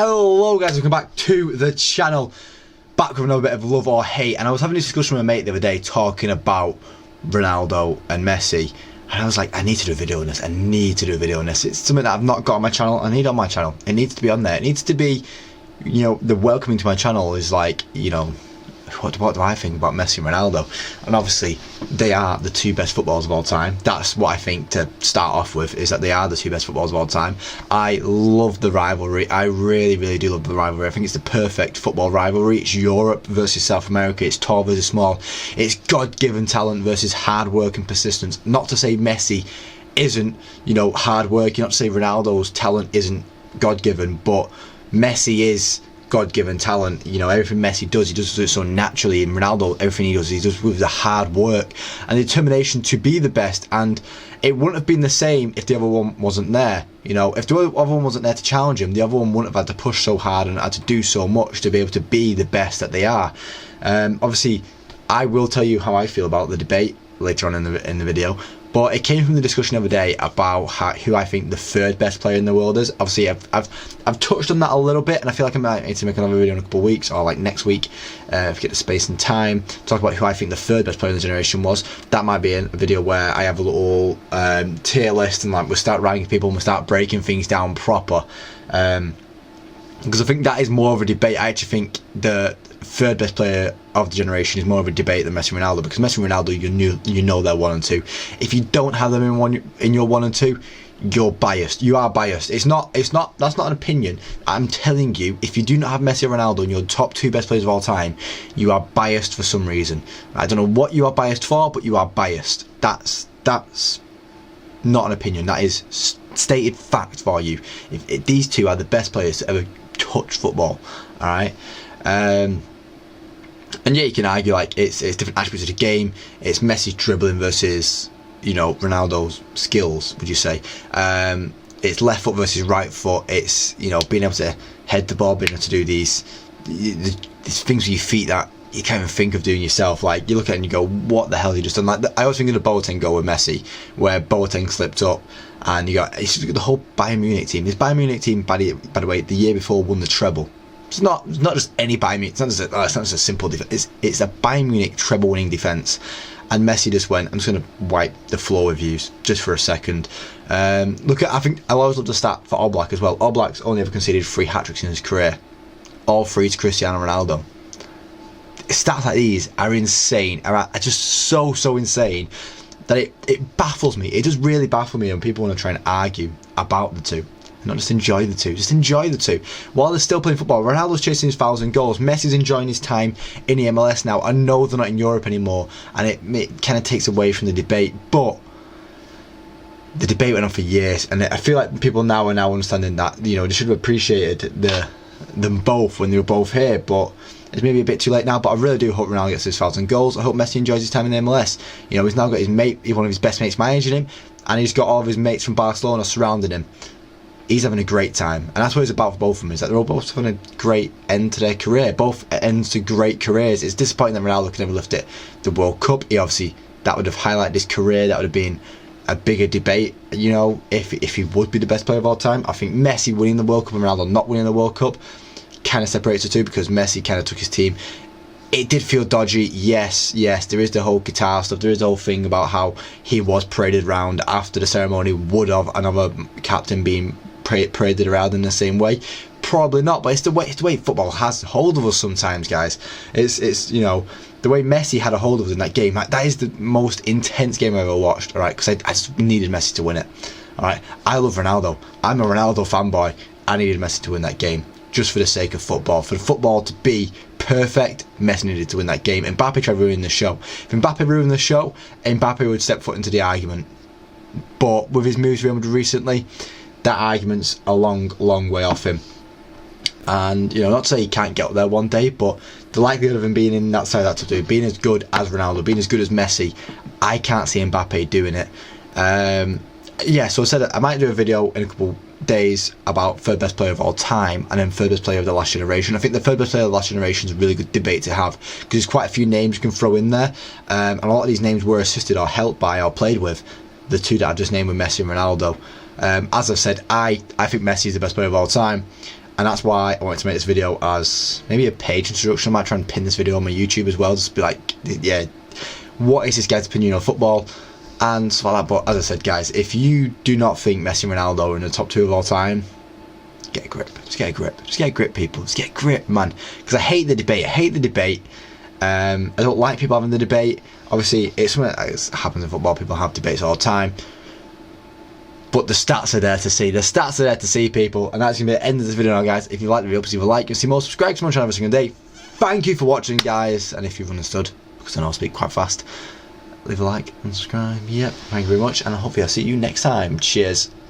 Hello guys, welcome back to the channel. Back with another bit of love or hate. And I was having a discussion with a mate the other day talking about Ronaldo and Messi, and I was like, I need to do a video on this. It's something that I've not got on my channel. I need on my channel. It needs to be on there. It needs to be, you know, the welcoming to my channel is like, you know, what do I think about Messi and Ronaldo? And obviously they are the two best footballers of all time. That's what I think to start off with, is that they are the two best footballers of all time. I love the rivalry. I really do love the rivalry. I think it's the perfect football rivalry. It's Europe versus South America. It's tall versus small. It's God-given talent versus hard work and persistence. Not to say Messi isn't, you know, hard working, not to say Ronaldo's talent isn't God-given, but Messi is God-given talent. You know, everything Messi does, he does it so naturally, and Ronaldo, everything he does with the hard work and the determination to be the best. And it wouldn't have been the same if the other one wasn't there. You know, if the other one wasn't there to challenge him, the other one wouldn't have had to push so hard and had to do so much to be able to be the best that they are. Obviously, I will tell you how I feel about the debate later on in the video. But it came from the discussion the other day about who I think the third best player in the world is. Obviously, I've touched on that a little bit, and I feel like I might need to make another video in a couple of weeks, or like next week, if I get the space and time, talk about who I think the third best player in the generation was. That might be a video where I have a little tier list, and like we'll start ranking people and we'll start breaking things down proper. Because I think that is more of a debate. I actually think the third best player of the generation is more of a debate than Messi and Ronaldo, because Messi and Ronaldo, you know they're 1 and 2. If you don't have them in your 1 and 2, you're biased. You are biased. That's not an opinion. I'm telling you, if you do not have Messi or Ronaldo in your top 2 best players of all time, you are biased for some reason. I don't know what you are biased for, but you are biased. That's not an opinion. That is stated fact for you. If these two are the best players to ever touch football, all right. And yeah, you can argue like it's different attributes of the game. It's Messi dribbling versus, you know, Ronaldo's skills, would you say? It's left foot versus right foot. It's, you know, being able to head the ball, being able to do these things with your feet that you can't even think of doing yourself. Like, you look at it and you go, what the hell have you just done? Like, I always think of the Boateng goal with Messi, where Boateng slipped up, and you got the whole Bayern Munich team. This Bayern Munich team, by the way, the year before won the treble. It's not just any Bayern Munich. It's not just a simple defense. It's a Bayern Munich treble-winning defense. And Messi just went, I'm just going to wipe the floor with you just for a second. Look at, I think I always love the stat for Oblak as well. Oblak's only ever conceded 3 hat-tricks in his career. All 3 to Cristiano Ronaldo. Stats like these are insane. Are just so insane that it baffles me. It does really baffle me when people want to try and argue about the two. Not just enjoy the two, just enjoy the two. While they're still playing football, Ronaldo's chasing his fouls and goals. Messi's enjoying his time in the MLS now. I know they're not in Europe anymore, and it kind of takes away from the debate, but the debate went on for years, and I feel like people now are understanding that, you know, they should have appreciated them both when they were both here, but it's maybe a bit too late now. But I really do hope Ronaldo gets his fouls and goals. I hope Messi enjoys his time in the MLS. You know, he's now got his mate, one of his best mates managing him, and he's got all of his mates from Barcelona surrounding him. He's having a great time, and that's what it's about for both of them, is that they're all both having a great end to their career, both ends to great careers. It's disappointing that Ronaldo could never lift it, the World Cup. He obviously, that would have highlighted his career, that would have been a bigger debate, you know, if he would be the best player of all time. I think Messi winning the World Cup and Ronaldo not winning the World Cup kind of separates the two, because Messi kind of took his team. It did feel dodgy, yes, there is the whole guitar stuff, there is the whole thing about how he was paraded around after the ceremony. Would have another captain being paraded around in the same way? Probably not, but it's the way football has hold of us sometimes, guys. It's you know, the way Messi had a hold of us in that game. Like, that is the most intense game I've ever watched, alright, because I just needed Messi to win it. Alright, I love Ronaldo. I'm a Ronaldo fanboy. I needed Messi to win that game, just for the sake of football. For the football to be perfect, Messi needed to win that game. Mbappe tried ruining the show. If Mbappe ruined the show, Mbappe would step foot into the argument. But with his moves to Real Madrid recently, that argument's a long way off him. And, you know, not to say he can't get up there one day, but the likelihood of him being in that side, that's to do, being as good as Ronaldo, being as good as Messi, I can't see Mbappe doing it. Yeah, so I said I might do a video in a couple days about third best player of all time and then third best player of the last generation. I think the third best player of the last generation is a really good debate to have, because there's quite a few names you can throw in there, and a lot of these names were assisted or helped by or played with the two that I've just named, with Messi and Ronaldo. As I've said, I think Messi is the best player of all time. and that's why I wanted to make this video as maybe a page introduction. I might try and pin this video on my YouTube as well, just be like, yeah, what is this guy's opinion on football and stuff like that. But as I said, guys, if you do not think Messi and Ronaldo are in the top 2 of all time, get a grip. Just get a grip. Just get a grip, people. Just get a grip, man. Because I hate the debate. I don't like people having the debate. Obviously, it's something that happens in football. People have debates all the time. But the stats are there to see. The stats are there to see, people. And that's going to be the end of this video now, guys. If you like the video, please leave a like. You see more, subscribe to my channel every single day. Thank you for watching, guys. And if you've understood, because I know I speak quite fast, leave a like and subscribe. Yep, thank you very much. And hopefully I'll see you next time. Cheers.